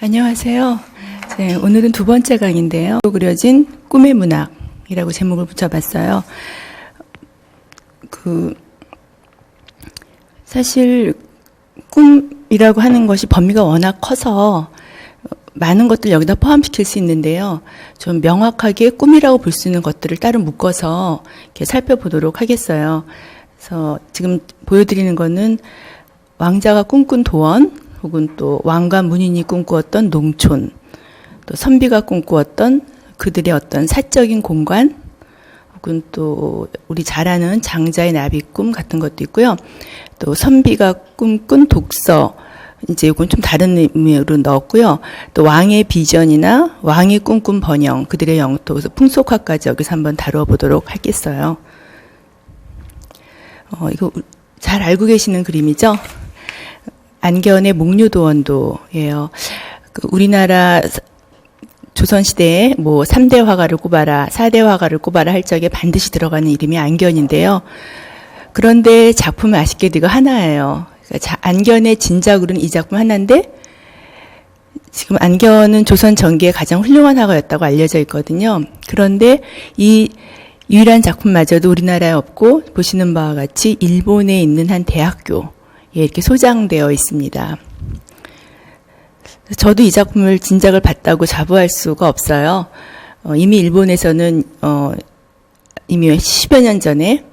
안녕하세요. 네, 오늘은 두 번째 강인데요. 그려진 꿈의 문학이라고 제목을 붙여봤어요. 사실 꿈이라고 하는 것이 범위가 워낙 커서 많은 것들 여기다 포함시킬 수 있는데요. 좀 명확하게 꿈이라고 볼 수 있는 것들을 따로 묶어서 이렇게 살펴보도록 하겠어요. 그래서 지금 보여드리는 거는 왕자가 꿈꾼 도원, 혹은 또 왕과 문인이 꿈꾸었던 농촌, 또 선비가 꿈꾸었던 그들의 어떤 사적인 공간, 혹은 또 우리 잘 아는 장자의 나비꿈 같은 것도 있고요. 또 선비가 꿈꾼 독서, 이제 이건 좀 다른 의미로 넣었고요. 또 왕의 비전이나 왕이 꿈꾼 번영, 그들의 영토, 그래서 풍속화까지 여기서 한번 다뤄보도록 하겠어요. 이거 잘 알고 계시는 그림이죠? 안견의 목류도원도예요. 우리나라 조선시대에 3대 화가를 꼽아라, 4대 화가를 꼽아라 할 적에 반드시 들어가는 이름이 안견인데요. 그런데 작품은 아쉽게도 이거 하나예요. 그러니까 안견의 진작으로는 이 작품 하나인데, 지금 안견은 조선 전기의 가장 훌륭한 화가였다고 알려져 있거든요. 그런데 이 유일한 작품마저도 우리나라에 없고, 보시는 바와 같이 일본에 있는 한 대학교, 이렇게 소장되어 있습니다. 저도 이 작품을 진작을 봤다고 자부할 수가 없어요. 이미 일본에서는 이미 10여 년 전에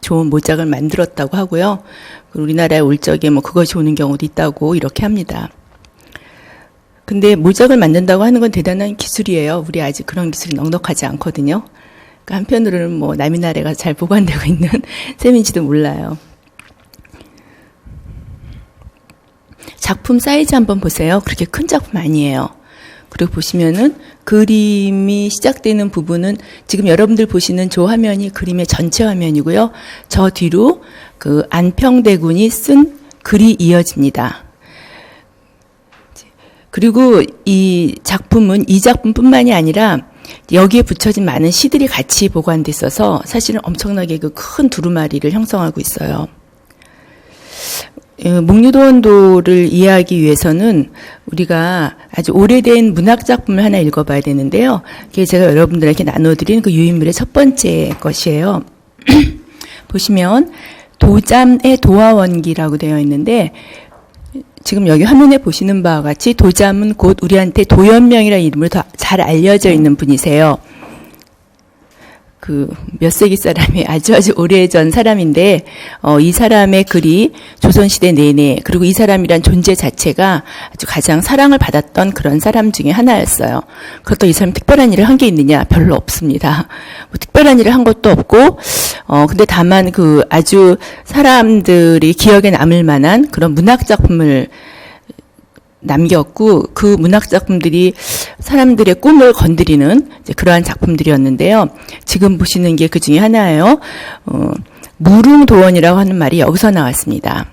좋은 모작을 만들었다고 하고요. 우리나라에 올 적에 그것이 오는 경우도 있다고 이렇게 합니다. 근데 모작을 만든다고 하는 건 대단한 기술이에요. 우리 아직 그런 기술이 넉넉하지 않거든요. 그러니까 한편으로는 남의 나라가 잘 보관되고 있는 셈인지도 몰라요. 작품 사이즈 한번 보세요. 그렇게 큰 작품 아니에요. 그리고 보시면은 그림이 시작되는 부분은 지금 여러분들 보시는 저 화면이 그림의 전체 화면이고요. 저 뒤로 안평대군이 쓴 글이 이어집니다. 그리고 이 작품뿐만이 아니라 여기에 붙여진 많은 시들이 같이 보관돼 있어서 사실은 엄청나게 큰 두루마리를 형성하고 있어요. 목류도원도를 이해하기 위해서는 우리가 아주 오래된 문학작품을 하나 읽어봐야 되는데요. 그게 제가 여러분들에게 나눠드린 그 유인물의 첫 번째 것이에요. 보시면 도잠의 도화원기라고 되어 있는데, 지금 여기 화면에 보시는 바와 같이 도잠은 곧 우리한테 도연명이라는 이름으로 더 잘 알려져 있는 분이세요. 몇 세기 사람이 아주 오래전 사람인데, 이 사람의 글이 조선시대 내내, 그리고 이 사람이란 존재 자체가 아주 가장 사랑을 받았던 그런 사람 중에 하나였어요. 그렇다고 이 사람이 특별한 일을 한 게 있느냐? 별로 없습니다. 특별한 일을 한 것도 없고, 근데 다만 아주 사람들이 기억에 남을 만한 그런 문학작품을 남겼고, 그 문학작품들이 사람들의 꿈을 건드리는 그러한 작품들이었는데요. 지금 보시는 게 그 중에 하나예요. 무릉도원이라고 하는 말이 여기서 나왔습니다.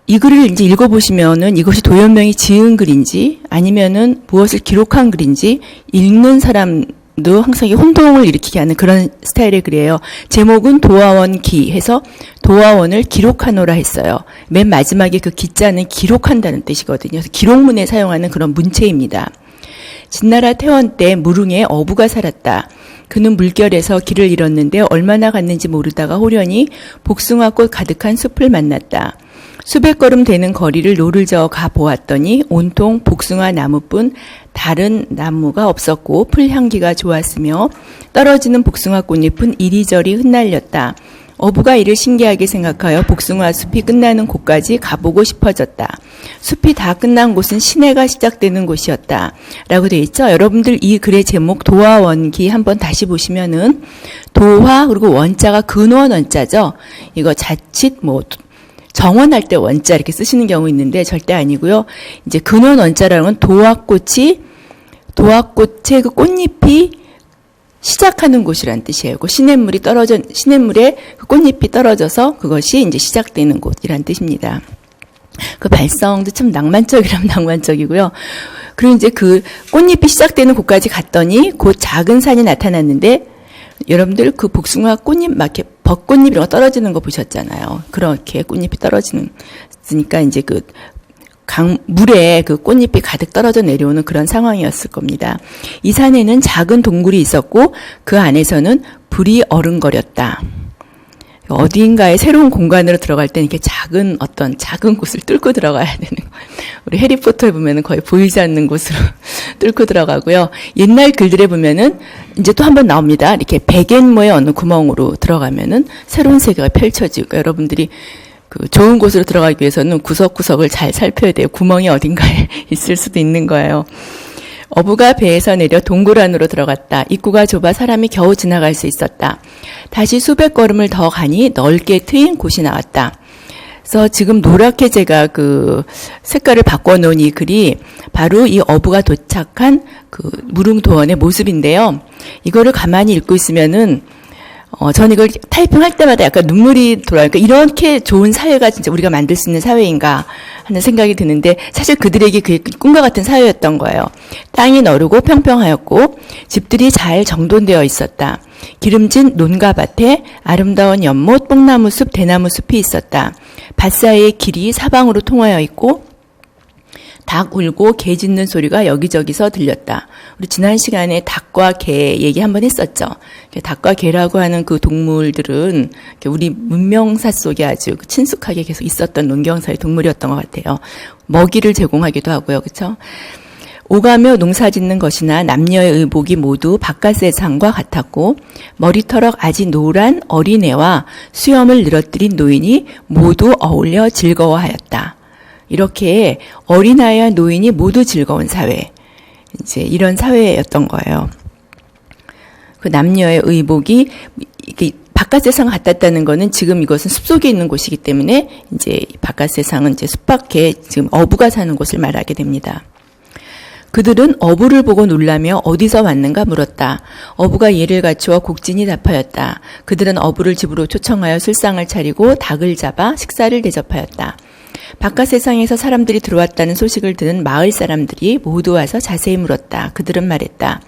이 글을 이제 읽어보시면은 이것이 도연명이 지은 글인지 아니면은 무엇을 기록한 글인지 읽는 사람도 항상 혼동을 일으키게 하는 그런 스타일의 글이에요. 제목은 도화원기 해서 도화원을 기록하노라 했어요. 맨 마지막에 그 기자는 기록한다는 뜻이거든요. 그래서 기록문에 사용하는 그런 문체입니다. 진나라 태원 때 무릉에 어부가 살았다. 그는 물결에서 길을 잃었는데 얼마나 갔는지 모르다가 호련히 복숭아꽃 가득한 숲을 만났다. 수백 걸음 되는 거리를 노를 저어 가 보았더니 온통 복숭아 나무뿐 다른 나무가 없었고 풀향기가 좋았으며 떨어지는 복숭아 꽃잎은 이리저리 흩날렸다. 어부가 이를 신기하게 생각하여 복숭아 숲이 끝나는 곳까지 가보고 싶어졌다. 숲이 다 끝난 곳은 시내가 시작되는 곳이었다. 라고 되어 있죠. 여러분들 이 글의 제목 도화원기 한번 다시 보시면은 도화 그리고 원자가 근원 원자죠. 이거 자칫 정원할 때 원자 이렇게 쓰시는 경우 있는데 절대 아니고요. 이제 근원 원자라는 건 도화꽃의 그 꽃잎이 시작하는 곳이란 뜻이에요. 시냇물에 그 꽃잎이 떨어져서 그것이 이제 시작되는 곳이란 뜻입니다. 그 발성도 참 낭만적이라면 낭만적이고요. 그리고 이제 그 꽃잎이 시작되는 곳까지 갔더니 곧 작은 산이 나타났는데, 여러분들 그 복숭아 꽃잎 막 이렇게 벚꽃잎 이런 거 떨어지는 거 보셨잖아요. 그렇게 꽃잎이 떨어지니까 이제 물에 그 꽃잎이 가득 떨어져 내려오는 그런 상황이었을 겁니다. 이 산에는 작은 동굴이 있었고 그 안에서는 불이 어른거렸다. 어디인가에 새로운 공간으로 들어갈 때는 이렇게 어떤 작은 곳을 뚫고 들어가야 되는 거예요. 우리 해리포터에 보면은 거의 보이지 않는 곳으로 뚫고 들어가고요. 옛날 글들에 보면은 이제 또 한 번 나옵니다. 이렇게 백엔모의 어느 구멍으로 들어가면은 새로운 세계가 펼쳐지고, 여러분들이 그 좋은 곳으로 들어가기 위해서는 구석구석을 잘 살펴야 돼요. 구멍이 어딘가에 있을 수도 있는 거예요. 어부가 배에서 내려 동굴 안으로 들어갔다. 입구가 좁아 사람이 겨우 지나갈 수 있었다. 다시 수백 걸음을 더 가니 넓게 트인 곳이 나왔다. 그래서 지금 노랗게 제가 그 색깔을 바꿔놓은 이 글이 바로 이 어부가 도착한 그 무릉도원의 모습인데요. 이거를 가만히 읽고 있으면은 전 이걸 타이핑할 때마다 약간 눈물이 돌아요. 그러니까 이렇게 좋은 사회가 진짜 우리가 만들 수 있는 사회인가 하는 생각이 드는데, 사실 그들에게 그게 꿈과 같은 사회였던 거예요. 땅이 너르고 평평하였고 집들이 잘 정돈되어 있었다. 기름진 논과 밭에 아름다운 연못, 뽕나무 숲, 대나무 숲이 있었다. 밭 사이에 길이 사방으로 통하여 있고 닭 울고 개 짖는 소리가 여기저기서 들렸다. 우리 지난 시간에 닭과 개 얘기 한번 했었죠. 닭과 개라고 하는 그 동물들은 우리 문명사 속에 아주 친숙하게 계속 있었던 농경사의 동물이었던 것 같아요. 먹이를 제공하기도 하고요. 그렇죠? 오가며 농사짓는 것이나 남녀의 의복이 모두 바깥 세상과 같았고 머리털럭 아직 노란 어린애와 수염을 늘어뜨린 노인이 모두 어울려 즐거워하였다. 이렇게 어린아이와 노인이 모두 즐거운 사회, 이제 이런 사회였던 거예요. 그 남녀의 의복이 바깥 세상 같았다는 거는 지금 이것은 숲속에 있는 곳이기 때문에 이제 바깥 세상은 이제 숲 밖에 지금 어부가 사는 곳을 말하게 됩니다. 그들은 어부를 보고 놀라며 어디서 왔는가 물었다. 어부가 예를 갖추어 곡진이 답하였다. 그들은 어부를 집으로 초청하여 술상을 차리고 닭을 잡아 식사를 대접하였다. 바깥 세상에서 사람들이 들어왔다는 소식을 들은 마을 사람들이 모두 와서 자세히 물었다. 그들은 말했다.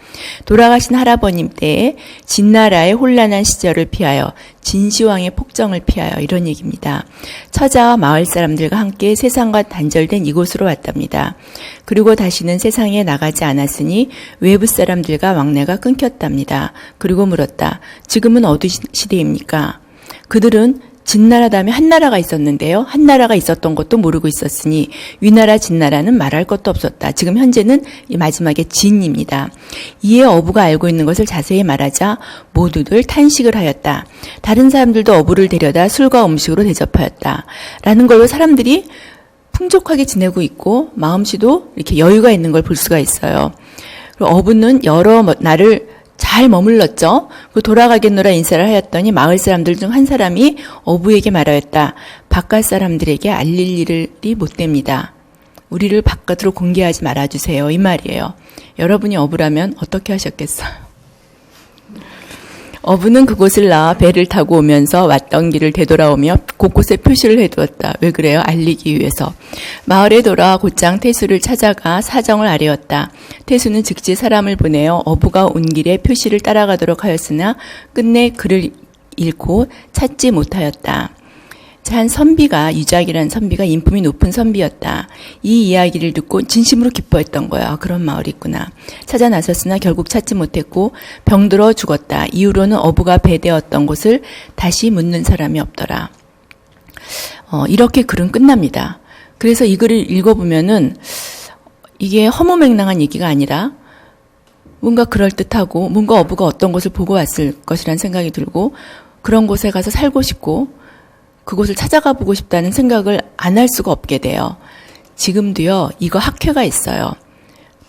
돌아가신 할아버님 때에 진나라의 혼란한 시절을 피하여 진시황의 폭정을 피하여, 이런 얘기입니다. 처자와 마을 사람들과 함께 세상과 단절된 이곳으로 왔답니다. 그리고 다시는 세상에 나가지 않았으니 외부 사람들과 왕래가 끊겼답니다. 그리고 물었다. 지금은 어느 시대입니까? 그들은 진나라 다음에 한나라가 있었는데요. 한나라가 있었던 것도 모르고 있었으니 위나라 진나라는 말할 것도 없었다. 지금 현재는 이 마지막에 진입니다. 이에 어부가 알고 있는 것을 자세히 말하자 모두들 탄식을 하였다. 다른 사람들도 어부를 데려다 술과 음식으로 대접하였다. 라는 걸로 사람들이 풍족하게 지내고 있고 마음씨도 이렇게 여유가 있는 걸 볼 수가 있어요. 그리고 어부는 여러 날을 잘 머물렀죠. 그 돌아가겠노라 인사를 하였더니 마을 사람들 중 한 사람이 어부에게 말하였다. 바깥 사람들에게 알릴 일이 못 됩니다. 우리를 바깥으로 공개하지 말아주세요. 이 말이에요. 여러분이 어부라면 어떻게 하셨겠어요? 어부는 그곳을 나와 배를 타고 오면서 왔던 길을 되돌아오며 곳곳에 표시를 해두었다. 왜 그래요? 알리기 위해서. 마을에 돌아와 곧장 태수를 찾아가 사정을 아뢰었다. 태수는 즉시 사람을 보내어 어부가 온 길에 표시를 따라가도록 하였으나 끝내 그를 잃고 찾지 못하였다. 한 선비가, 유작이라는 선비가 인품이 높은 선비였다. 이 이야기를 듣고 진심으로 기뻐했던 거야. 그런 마을이 있구나. 찾아 나섰으나 결국 찾지 못했고 병들어 죽었다. 이후로는 어부가 배되었던 곳을 다시 묻는 사람이 없더라. 이렇게 글은 끝납니다. 그래서 이 글을 읽어보면은 이게 허무맹랑한 얘기가 아니라 뭔가 그럴듯하고 뭔가 어부가 어떤 곳을 보고 왔을 것이라는 생각이 들고 그런 곳에 가서 살고 싶고 그곳을 찾아가 보고 싶다는 생각을 안 할 수가 없게 돼요. 지금도요, 이거 학회가 있어요.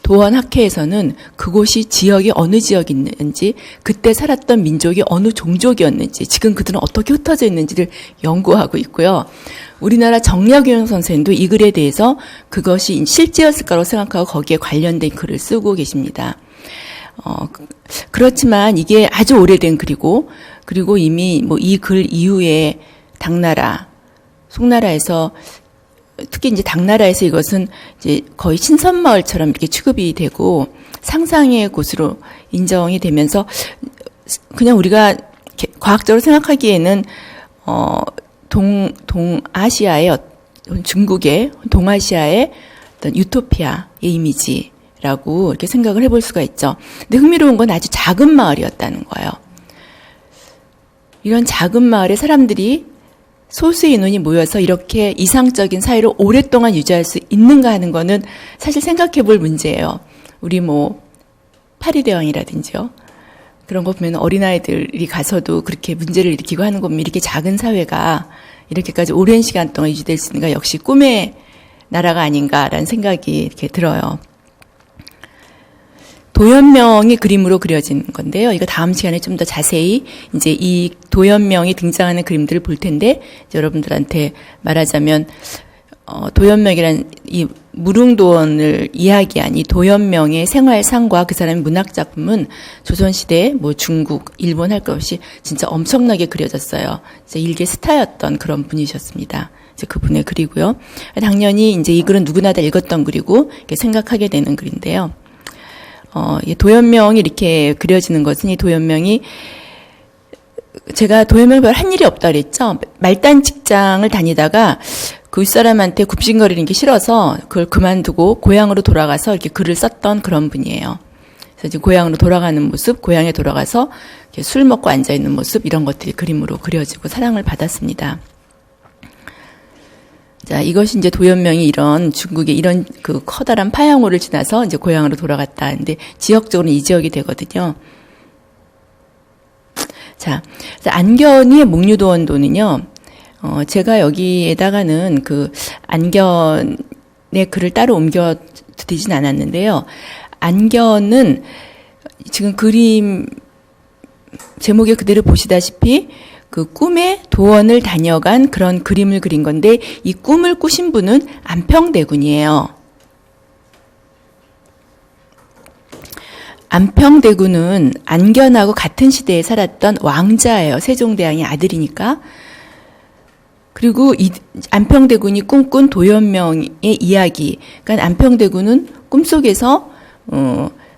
도원 학회에서는 그곳이 지역이 어느 지역이 있는지, 그때 살았던 민족이 어느 종족이었는지, 지금 그들은 어떻게 흩어져 있는지를 연구하고 있고요. 우리나라 정약용 선생님도 이 글에 대해서 그것이 실제였을까라고 생각하고 거기에 관련된 글을 쓰고 계십니다. 그렇지만 이게 아주 오래된 글이고, 그리고 이미 이 글 이후에 당나라, 송나라에서 특히 이제 당나라에서 이것은 이제 거의 신선마을처럼 이렇게 취급이 되고 상상의 곳으로 인정이 되면서 그냥 우리가 과학적으로 생각하기에는 동아시아의 중국의 동아시아의 어떤 유토피아의 이미지라고 이렇게 생각을 해볼 수가 있죠. 근데 흥미로운 건 아주 작은 마을이었다는 거예요. 이런 작은 마을에 사람들이 소수의 인원이 모여서 이렇게 이상적인 사회를 오랫동안 유지할 수 있는가 하는 거는 사실 생각해 볼 문제예요. 우리 파리대왕이라든지요. 그런 거 보면 어린아이들이 가서도 그렇게 문제를 일으키고 하는 거 보면 이렇게 작은 사회가 이렇게까지 오랜 시간 동안 유지될 수 있는가 역시 꿈의 나라가 아닌가라는 생각이 이렇게 들어요. 도연명이 그림으로 그려진 건데요. 이거 다음 시간에 좀 더 자세히 이제 이 도연명이 등장하는 그림들을 볼 텐데 여러분들한테 말하자면 도연명이란 이 무릉도원을 이야기한 이 도연명의 생활상과 그 사람의 문학 작품은 조선시대 중국, 일본 할 것 없이 진짜 엄청나게 그려졌어요. 진짜 일개 스타였던 그런 분이셨습니다. 이제 그분의 글이고요. 당연히 이제 이 글은 누구나 다 읽었던 글이고 이렇게 생각하게 되는 글인데요. 도연명이 이렇게 그려지는 것은 이 도연명이 제가 도연명이 별 한 일이 없다 그랬죠. 말단 직장을 다니다가 그 윗사람한테 굽신거리는 게 싫어서 그걸 그만두고 고향으로 돌아가서 이렇게 글을 썼던 그런 분이에요. 그래서 이제 고향으로 돌아가는 모습, 고향에 돌아가서 이렇게 술 먹고 앉아 있는 모습 이런 것들이 그림으로 그려지고 사랑을 받았습니다. 자, 이것이 이제 도연명이 이런 중국의 이런 그 커다란 파양호를 지나서 이제 고향으로 돌아갔다. 근데 지역적으로는 이 지역이 되거든요. 자, 안견의 목류도원도는요, 제가 여기에다가는 그 안견의 글을 따로 옮겨 드리진 않았는데요. 안견은 지금 그림 제목에 그대로 보시다시피 그 꿈의 도원을 다녀간 그런 그림을 그린 건데 이 꿈을 꾸신 분은 안평대군이에요. 안평대군은 안견하고 같은 시대에 살았던 왕자예요. 세종대왕의 아들이니까. 그리고 이 안평대군이 꿈꾼 도연명의 이야기. 그러니까 안평대군은 꿈속에서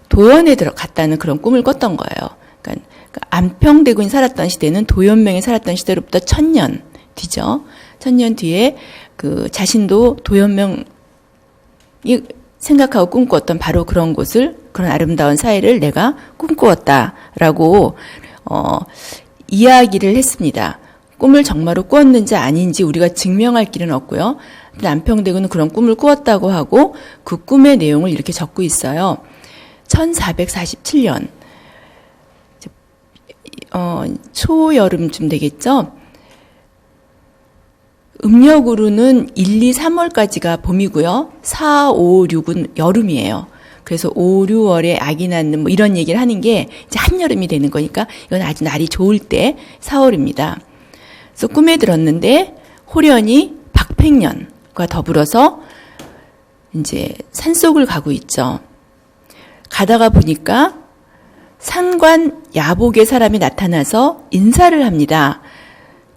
도원에 들어갔다는 그런 꿈을 꿨던 거예요. 그러니까 안평대군이 살았던 시대는 도연명이 살았던 시대로부터 1000년 뒤죠. 1000년 뒤에 그 자신도 도연명이 생각하고 꿈꾸었던 바로 그런 곳을, 그런 아름다운 사회를 내가 꿈꾸었다라고 이야기를 했습니다. 꿈을 정말로 꾸었는지 아닌지 우리가 증명할 길은 없고요. 안평대군은 그런 꿈을 꾸었다고 하고 그 꿈의 내용을 이렇게 적고 있어요. 1447년 초여름쯤 되겠죠. 음력으로는 1, 2, 3월까지가 봄이고요. 4, 5, 6은 여름이에요. 그래서 5, 6월에 아기 낳는 이런 얘기를 하는 게 이제 한여름이 되는 거니까 이건 아주 날이 좋을 때 4월입니다. 그래서 꿈에 들었는데 호련히 박팽년과 더불어서 이제 산속을 가고 있죠. 가다가 보니까 산관 야복의 사람이 나타나서 인사를 합니다.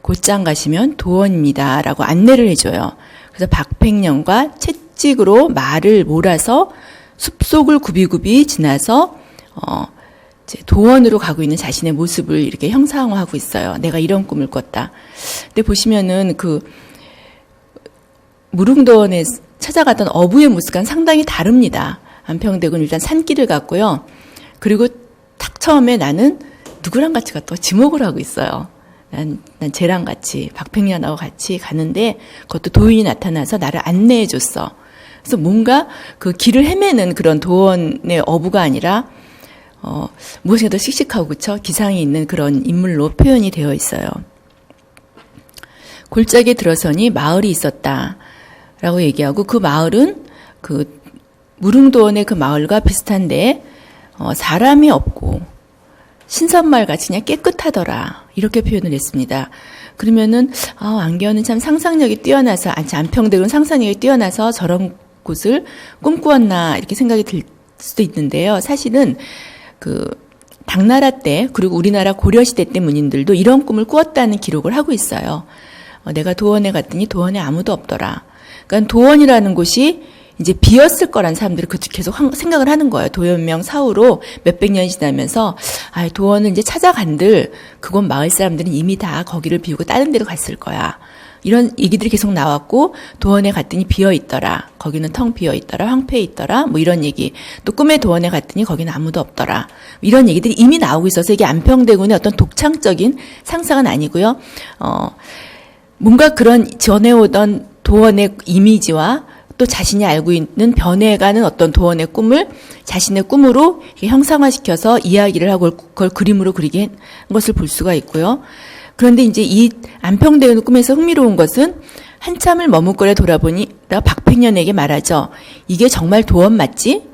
곧장 가시면 도원입니다. 라고 안내를 해줘요. 그래서 박팽년과 채찍으로 말을 몰아서 숲속을 굽이굽이 지나서 이제 도원으로 가고 있는 자신의 모습을 이렇게 형상화하고 있어요. 내가 이런 꿈을 꿨다. 근데 보시면은 그 무릉도원에 찾아갔던 어부의 모습과는 상당히 다릅니다. 안평대군 일단 산길을 갔고요. 그리고 딱 처음에 나는 누구랑 같이 갔다가 지목을 하고 있어요. 난 쟤랑 같이, 박팽년하고 같이 가는데 그것도 도인이 나타나서 나를 안내해 줬어. 그래서 뭔가 그 길을 헤매는 그런 도원의 어부가 아니라 무엇인가 더 씩씩하고 그쵸? 기상이 있는 그런 인물로 표현이 되어 있어요. 골짜기에 들어서니 마을이 있었다라고 얘기하고 그 마을은 그 무릉도원의 그 마을과 비슷한데 사람이 없고 신선마을 같이 그냥 깨끗하더라 이렇게 표현을 했습니다. 그러면은 안견은 참 상상력이 뛰어나서 안평대군 상상력이 뛰어나서 저런 곳을 꿈꾸었나 이렇게 생각이 들 수도 있는데요. 사실은 그 당나라 때 그리고 우리나라 고려시대 때 문인들도 이런 꿈을 꾸었다는 기록을 하고 있어요. 내가 도원에 갔더니 도원에 아무도 없더라. 그러니까 도원이라는 곳이 이제 비었을 거란 사람들이 계속 생각을 하는 거예요. 도연명 사후로 몇백 년이 지나면서 도원을 이제 찾아간들 그곳 마을 사람들은 이미 다 거기를 비우고 다른 데로 갔을 거야 이런 얘기들이 계속 나왔고 도원에 갔더니 비어 있더라. 거기는 텅 비어 있더라. 황폐해 있더라. 뭐 이런 얘기. 또 꿈의 도원에 갔더니 거기는 아무도 없더라. 이런 얘기들이 이미 나오고 있어서 이게 안평대군의 어떤 독창적인 상상은 아니고요. 뭔가 그런 전해오던 도원의 이미지와 또 자신이 알고 있는 변해가는 어떤 도원의 꿈을 자신의 꿈으로 형상화시켜서 이야기를 하고 그걸 그림으로 그리게 한 것을 볼 수가 있고요. 그런데 이제 이 안평대군 꿈에서 흥미로운 것은 한참을 머뭇거려 돌아보니 박팽년에게 말하죠. 이게 정말 도원 맞지?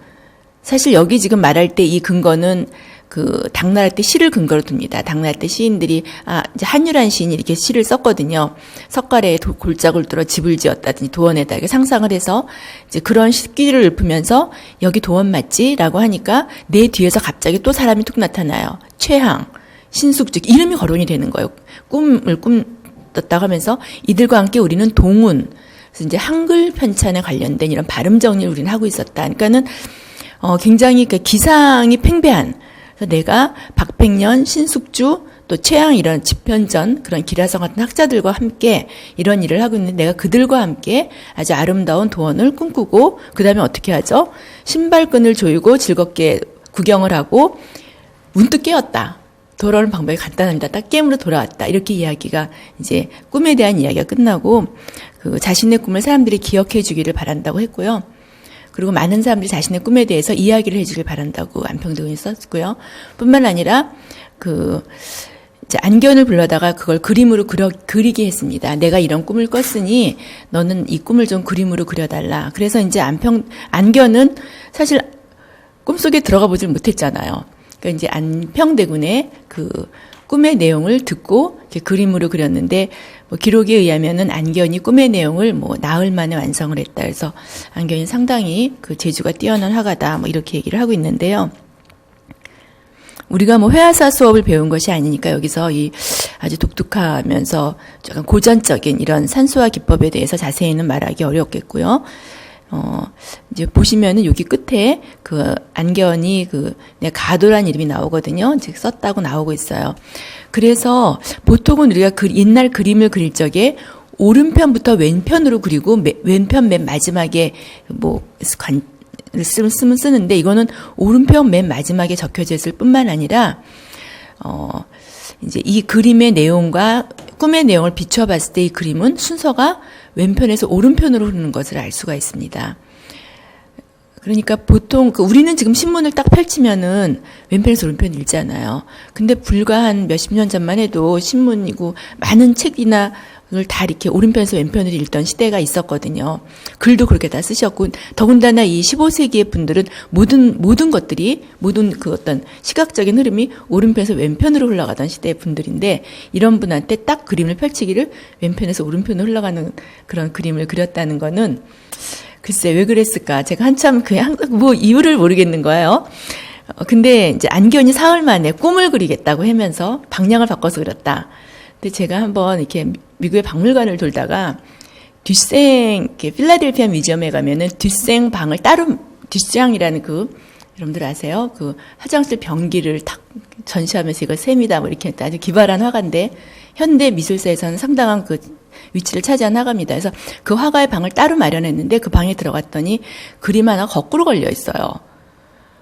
사실 여기 지금 말할 때 이 근거는 그 당나라 때 시를 근거로 둡니다. 당나라 때 시인들이 이제 한유란 시인이 이렇게 시를 썼거든요. 석가래에 골짜기를 뚫어 집을 지었다든지 도원에다 이렇게 상상을 해서 이제 그런 시기를 읊으면서 여기 도원 맞지라고 하니까 내 뒤에서 갑자기 또 사람이 툭 나타나요. 최항, 신숙주 이름이 거론이 되는 거예요. 꿈을 꿨다고 하면서 이들과 함께 우리는 동운 그래서 이제 한글 편찬에 관련된 이런 발음 정리를 우리는 하고 있었다. 그러니까는 굉장히 그 기상이 팽배한 그래서 내가 박팽년, 신숙주, 또 최양 이런 집현전 그런 기라성 같은 학자들과 함께 이런 일을 하고 있는데 내가 그들과 함께 아주 아름다운 도원을 꿈꾸고 그 다음에 어떻게 하죠? 신발끈을 조이고 즐겁게 구경을 하고 문득 깨었다. 돌아오는 방법이 간단합니다. 딱 게임으로 돌아왔다. 이렇게 이야기가 이제 꿈에 대한 이야기가 끝나고 그 자신의 꿈을 사람들이 기억해 주기를 바란다고 했고요. 그리고 많은 사람들이 자신의 꿈에 대해서 이야기를 해주길 바란다고 안평대군이 썼고요. 뿐만 아니라 이제 안견을 불러다가 그걸 그림으로 그리게 했습니다. 내가 이런 꿈을 꿨으니 너는 이 꿈을 좀 그림으로 그려달라. 그래서 이제 안견은 사실 꿈속에 들어가 보질 못했잖아요. 그러니까 이제 안평대군의 그 꿈의 내용을 듣고 이렇게 그림으로 그렸는데 뭐 기록에 의하면은 안견이 꿈의 내용을 뭐 나흘 만에 완성을 했다. 그래서 안견이 상당히 그 재주가 뛰어난 화가다. 뭐 이렇게 얘기를 하고 있는데요. 우리가 뭐 회화사 수업을 배운 것이 아니니까 여기서 이 아주 독특하면서 약간 고전적인 이런 산수화 기법에 대해서 자세히는 말하기 어렵겠고요. 이제 보시면은 여기 끝에 그 안견이 내가 가도란 이름이 나오거든요. 즉 썼다고 나오고 있어요. 그래서 보통은 우리가 옛날 그림을 그릴 적에 오른편부터 왼편으로 그리고 왼편 맨 마지막에 뭐 쓰면 쓰는데 이거는 오른편 맨 마지막에 적혀져 있을 뿐만 아니라 이제 이 그림의 내용과 꿈의 내용을 비춰봤을 때 이 그림은 순서가 왼편에서 오른편으로 흐르는 것을 알 수가 있습니다. 그러니까 보통 우리는 지금 신문을 딱 펼치면은 왼편에서 오른편 읽잖아요. 근데 불과 한 몇십 년 전만 해도 신문이고 많은 책이나 을 다 이렇게 오른편에서 왼편으로 읽던 시대가 있었거든요. 글도 그렇게 다 쓰셨고, 더군다나 이 15세기의 분들은 모든 것들이, 모든 그 어떤 시각적인 흐름이 오른편에서 왼편으로 흘러가던 시대의 분들인데, 이런 분한테 딱 그림을 펼치기를 왼편에서 오른편으로 흘러가는 그런 그림을 그렸다는 거는, 글쎄, 왜 그랬을까? 제가 한참 뭐 이유를 모르겠는 거예요. 근데 이제 안견이 사흘 만에 꿈을 그리겠다고 하면서 방향을 바꿔서 그렸다. 근데 제가 한번 이렇게 미국의 박물관을 돌다가 필라델피아 뮤지엄에 가면은 듀생 방을 따로, 듀생이라는 여러분들 아세요? 화장실 변기를 탁 전시하면서 이걸 셈이다 뭐 이렇게 아주 기발한 화가인데 현대 미술사에서는 상당한 위치를 차지한 화가입니다. 그래서 그 화가의 방을 따로 마련했는데 그 방에 들어갔더니 그림 하나 거꾸로 걸려 있어요.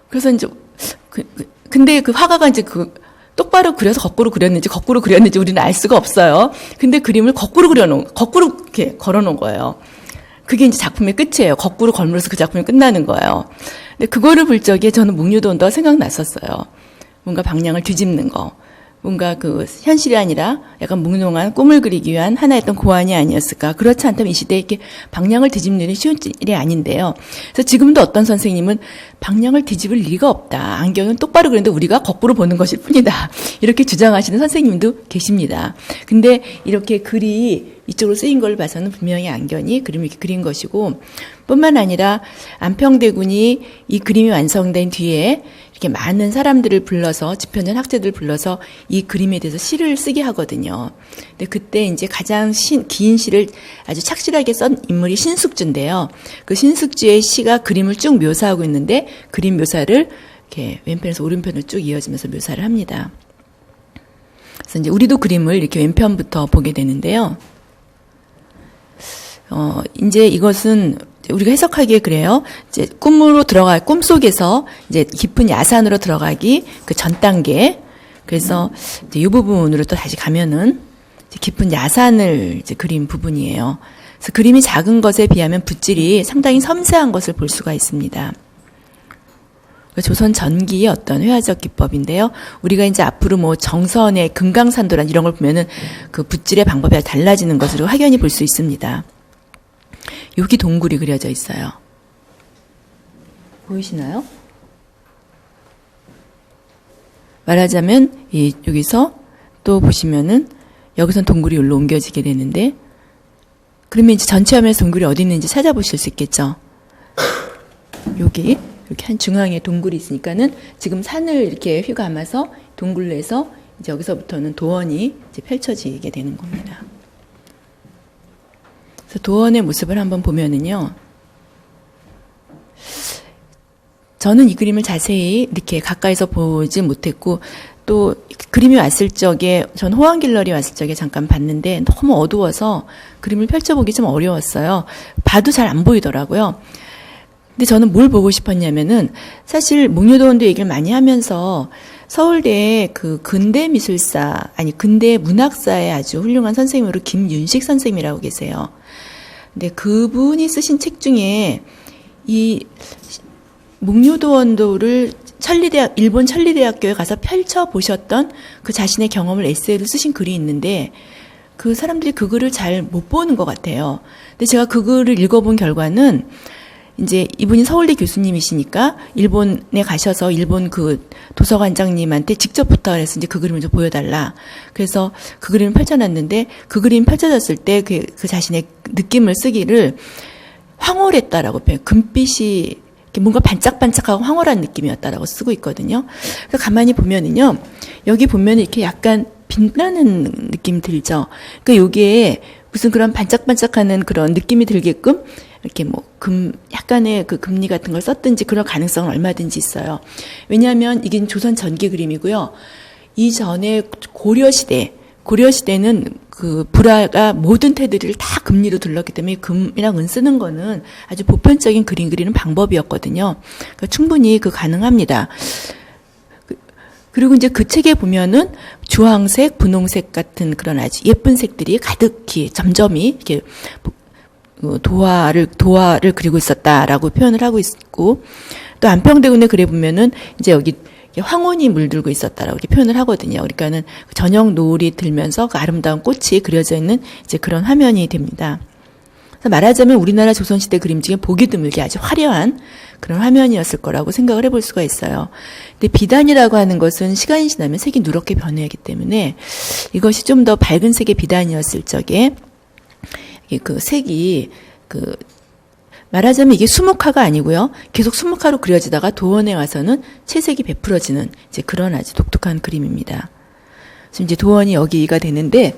그래서 이제 근데 그 화가가 이제 똑바로 그려서 거꾸로 그렸는지 우리는 알 수가 없어요. 근데 그림을 거꾸로 이렇게 걸어놓은 거예요. 그게 이제 작품의 끝이에요. 거꾸로 걸므로써 그 작품이 끝나는 거예요. 근데 그거를 볼 적에 저는 묵류도원도가 생각났었어요. 뭔가 방향을 뒤집는 거. 뭔가 현실이 아니라 약간 몽롱한 꿈을 그리기 위한 하나의 어떤 고안이 아니었을까. 그렇지 않다면 이 시대에 이렇게 방향을 뒤집는 일이 쉬운 일이 아닌데요. 그래서 지금도 어떤 선생님은 방향을 뒤집을 리가 없다. 안경은 똑바로 그렸는데 우리가 거꾸로 보는 것일 뿐이다. 이렇게 주장하시는 선생님도 계십니다. 근데 이렇게 글이 이쪽으로 쓰인 걸 봐서는 분명히 안견이 그림을 이렇게 그린 것이고 뿐만 아니라 안평대군이 이 그림이 완성된 뒤에 이렇게 많은 사람들을 불러서 집현전 학자들을 불러서 이 그림에 대해서 시를 쓰게 하거든요. 근데 그때 이제 가장 긴 시를 아주 착실하게 쓴 인물이 신숙주인데요. 그 신숙주의 시가 그림을 쭉 묘사하고 있는데 그림 묘사를 이렇게 왼편에서 오른편으로 쭉 이어지면서 묘사를 합니다. 그래서 이제 우리도 그림을 이렇게 왼편부터 보게 되는데요. 이제 이것은 우리가 해석하기에 그래요. 이제 꿈속에서 이제 깊은 야산으로 들어가기 그 전 단계. 그래서 이제 이 부분으로 또 다시 가면은 이제 깊은 야산을 이제 그린 부분이에요. 그래서 그림이 작은 것에 비하면 붓질이 상당히 섬세한 것을 볼 수가 있습니다. 조선 전기의 어떤 회화적 기법인데요. 우리가 이제 앞으로 뭐 정선의 금강산도란 이런 걸 보면은 그 붓질의 방법이 달라지는 것으로 확연히 볼 수 있습니다. 여기 동굴이 그려져 있어요. 보이시나요? 말하자면 여기서 또 보시면은 여기선 동굴이 여기로 옮겨지게 되는데, 그러면 이제 전체 화면에서 동굴이 어디 있는지 찾아보실 수 있겠죠. 여기 이렇게 한 중앙에 동굴이 있으니까는 지금 산을 이렇게 휘감아서 동굴 내서 이제 여기서부터는 도원이 이제 펼쳐지게 되는 겁니다. 그래서 도원의 모습을 한번 보면은요, 저는 이 그림을 자세히 이렇게 가까이서 보지 못했고, 또 그림이 왔을 적에, 전 호황길러리 왔을 적에 잠깐 봤는데 너무 어두워서 그림을 펼쳐보기 좀 어려웠어요. 봐도 잘 안 보이더라고요. 근데 저는 뭘 보고 싶었냐면은, 사실 목류도원도 얘기를 많이 하면서 서울대 그 근대 문학사의 아주 훌륭한 선생님으로 김윤식 선생님이라고 계세요. 근데 그분이 쓰신 책 중에 이 목류도원도를 일본 천리대학교에 가서 펼쳐보셨던 그 자신의 경험을 에세이로 쓰신 글이 있는데, 그 사람들이 그 글을 잘 못 보는 것 같아요. 근데 제가 그 글을 읽어본 결과는, 이제 이분이 서울대 교수님이시니까 일본에 가셔서 일본 그 도서관장님한테 직접 부탁을 해서 이제 그 그림을 좀 보여달라. 그래서 그 그림을 펼쳐놨는데, 그 그림이 펼쳐졌을 때 그 자신의 느낌을 쓰기를 황홀했다라고 표현, 금빛이 뭔가 반짝반짝하고 황홀한 느낌이었다라고 쓰고 있거든요. 그래서 가만히 보면은요, 여기 보면 이렇게 약간 빛나는 느낌이 들죠. 그러니까 여기에 무슨 그런 반짝반짝하는 그런 느낌이 들게끔 이렇게 약간의 그 금리 같은 걸 썼든지 그런 가능성은 얼마든지 있어요. 왜냐하면 이게 조선 전기 그림이고요. 이전에 고려시대는 그 불화가 모든 테두리를 다 금리로 둘렀기 때문에 금이랑 은 쓰는 거는 아주 보편적인 그림 그리는 방법이었거든요. 그러니까 충분히 가능합니다. 그리고 이제 그 책에 보면은 주황색, 분홍색 같은 그런 아주 예쁜 색들이 가득히 점점이 이렇게 도화를 그리고 있었다라고 표현을 하고 있고, 또 안평대군의 글에 보면은 이제 여기 황혼이 물들고 있었다라고 이렇게 표현을 하거든요. 그러니까는 저녁 노을이 들면서 그 아름다운 꽃이 그려져 있는 이제 그런 화면이 됩니다. 그래서 말하자면 우리나라 조선시대 그림 중에 보기 드물게 아주 화려한 그런 화면이었을 거라고 생각을 해볼 수가 있어요. 근데 비단이라고 하는 것은 시간이 지나면 색이 누렇게 변해야하기 때문에 이것이 좀 더 밝은 색의 비단이었을 적에 그 색이 말하자면 이게 수묵화가 아니고요. 계속 수묵화로 그려지다가 도원에 와서는 채색이 베풀어지는 이제 그런 아주 독특한 그림입니다. 지금 이제 도원이 여기가 되는데,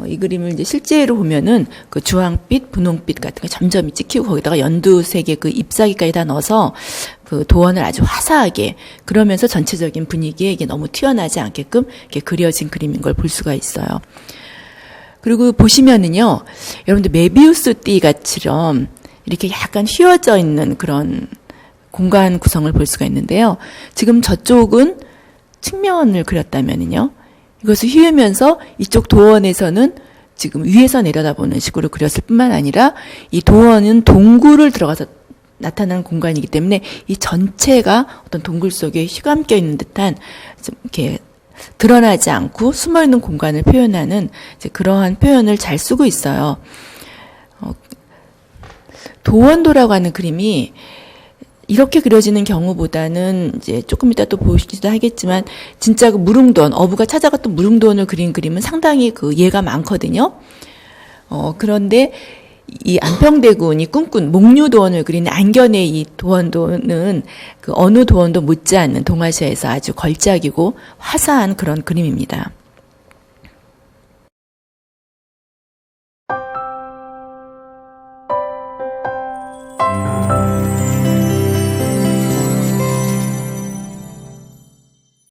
이 그림을 이제 실제로 보면은 그 주황빛, 분홍빛 같은 거 점점이 찍히고 거기다가 연두색의 그 잎사귀까지 다 넣어서 그 도원을 아주 화사하게, 그러면서 전체적인 분위기에 이게 너무 튀어나지 않게끔 이렇게 그려진 그림인 걸 볼 수가 있어요. 그리고 보시면은요, 여러분들 메비우스 띠같이럼 이렇게 약간 휘어져 있는 그런 공간 구성을 볼 수가 있는데요. 지금 저쪽은 측면을 그렸다면은요, 이것을 휘으면서 이쪽 도원에서는 지금 위에서 내려다보는 식으로 그렸을 뿐만 아니라 이 도원은 동굴을 들어가서 나타나는 공간이기 때문에 이 전체가 어떤 동굴 속에 휘감겨 있는 듯한 좀 이렇게 드러나지 않고 숨어있는 공간을 표현하는 이제 그러한 표현을 잘 쓰고 있어요. 도원도라고 하는 그림이 이렇게 그려지는 경우보다는 이제 조금 이따 또 보시기도 하겠지만, 진짜 그 무릉도원, 어부가 찾아갔던 무릉도원을 그린 그림은 상당히 그 예가 많거든요. 그런데 이 안평대군이 꿈꾼 목류도원을 그린 안견의 이 도원도는 그 어느 도원도 못지않는 동아시아에서 아주 걸작이고 화사한 그런 그림입니다.